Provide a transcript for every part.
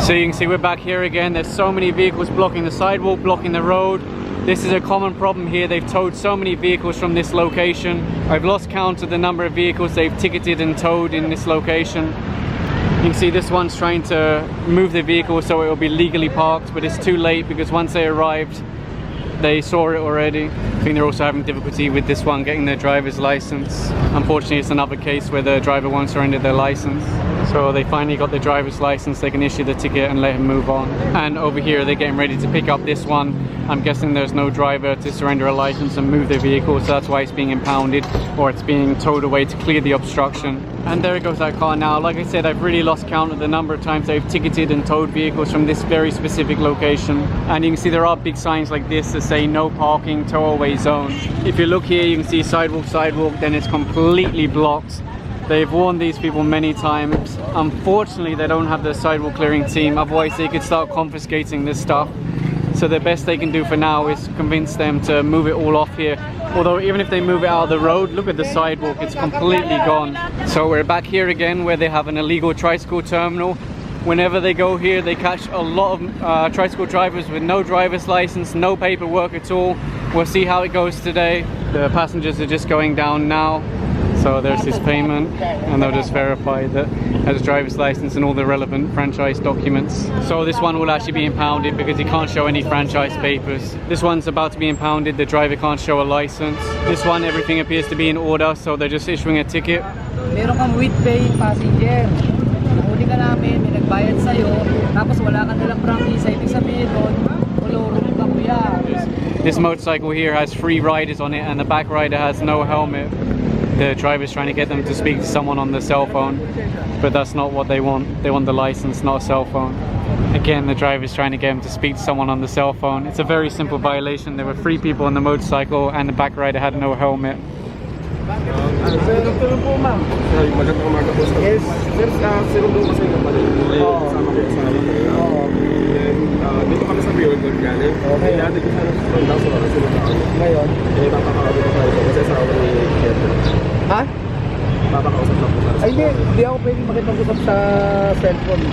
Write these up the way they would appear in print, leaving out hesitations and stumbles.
So you can see we're back here again. There's so many vehicles blocking the sidewalk, blocking the road. This is a common problem here. They've towed so many vehicles from this location. I've lost count of the number of vehicles they've ticketed and towed in this location. You can see this one's trying to move the vehicle so it will be legally parked, but it's too late because once they arrived, they saw it already. I think they're also having difficulty with this one getting their driver's license. Unfortunately, it's another case where the driver won't surrender their license. So they finally got their driver's license, they can issue the ticket and let him move on. And over here, they're getting ready to pick up this one. I'm guessing there's no driver to surrender a license and move their vehicle, so that's why it's being impounded, or it's being towed away to clear the obstruction. And there goes that car now. Like I said, I've really lost count of the number of times they've ticketed and towed vehicles from this very specific location. And you can see there are big signs like this that say no parking, tow away zone. If you look here, you can see sidewalk, then it's completely blocked. They've warned these people many times. Unfortunately, they don't have the sidewalk clearing team, otherwise they could start confiscating this stuff. So the best they can do for now is convince them to move it all off here. Although even if they move it out of the road, look at the sidewalk, it's completely gone. So we're back here again where they have an illegal tricycle terminal. Whenever they go here, they catch a lot of tricycle drivers with no driver's license, no paperwork at all. We'll see how it goes today. The passengers are just going down now. So there's his payment, and they'll just verify that has a driver's license and all the relevant franchise documents. So this one will actually be impounded because he can't show any franchise papers. This one's about to be impounded, the driver can't show a license. This one, everything appears to be in order, so they're just issuing a ticket. Meron kang with pay passenger. Nahuli ka namin, may nagbayad sa'yo, tapos wala ka nalang prangkisa, ibig sabihin doon, ulurong ka kuya. This motorcycle here has 3 riders on it and the back rider has no helmet. The driver's trying to get them to speak to someone on the cell phone, but that's not what they want. They want the license, not a cell phone. Again, the driver's trying to get them to speak to someone on the cell phone. It's a very simple violation. There were 3 people on the motorcycle and the back rider had no helmet. Ha? Ay, hindi ako pwedeng makipag-usap sa cellphone.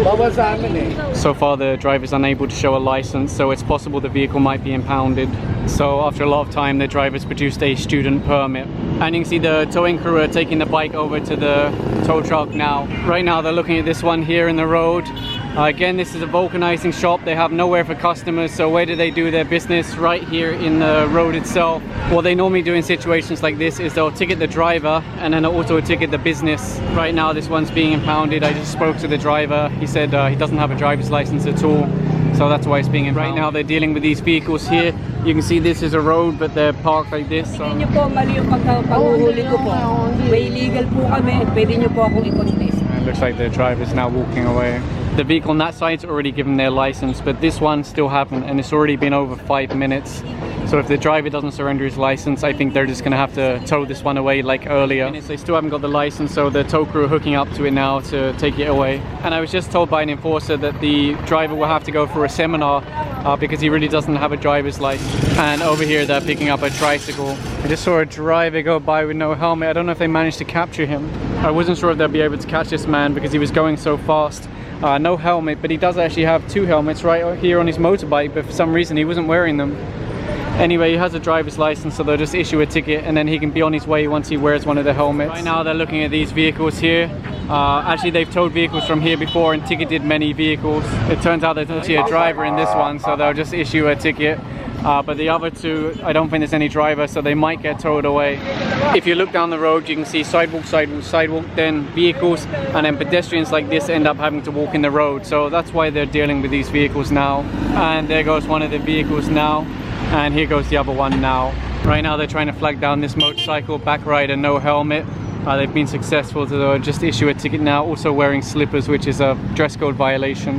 Bawal sa amin eh. So far the driver is unable to show a license, so it's possible the vehicle might be impounded. So after a lot of time, the driver's produced a student permit. And you can see the towing crew are taking the bike over to the tow truck now. Right now they're looking at this one here in the road. Again, this is a vulcanizing shop. They have nowhere for customers, so where do they do their business? Right here in the road itself. What they normally do in situations like this is they'll ticket the driver and then auto ticket the business. Right now this one's being impounded. I just spoke to the driver. He said he doesn't have a driver's license at all, so that's why it's being impounded. Right now they're dealing with these vehicles here. You can see this is a road, but they're parked like this. So. Hindi niyo po mali yung pagkapanguhuli ko po. May illegal po kami. Pwede niyo po akong i-contest. It looks like the driver's now walking away. The vehicle on that side's already given their license, but this one still haven't, and it's already been over 5 minutes. So if the driver doesn't surrender his license, I think they're just going to have to tow this one away like earlier. They still haven't got the license, so the tow crew are hooking up to it now to take it away. And I was just told by an enforcer that the driver will have to go for a seminar because he really doesn't have a driver's license. And over here they're picking up a tricycle. I just saw a driver go by with no helmet. I don't know if they managed to capture him. I wasn't sure if they'll be able to catch this man because he was going so fast. No helmet, but he does actually have 2 helmets right here on his motorbike, but for some reason he wasn't wearing them. Anyway, he has a driver's license, so they'll just issue a ticket and then he can be on his way once he wears one of the helmets. Right now they're looking at these vehicles here. Actually, they've towed vehicles from here before and ticketed many vehicles. It turns out there's actually a driver in this one, so they'll just issue a ticket. But the other 2, I don't think there's any driver, so they might get towed away. If you look down the road, you can see sidewalk, sidewalk, sidewalk, then vehicles, and then pedestrians like this end up having to walk in the road. So that's why they're dealing with these vehicles now. And there goes one of the vehicles now, and here goes the other one now. Right now they're trying to flag down this motorcycle, back rider, no helmet. They've been successful to just issue a ticket now, also wearing slippers, which is a dress code violation.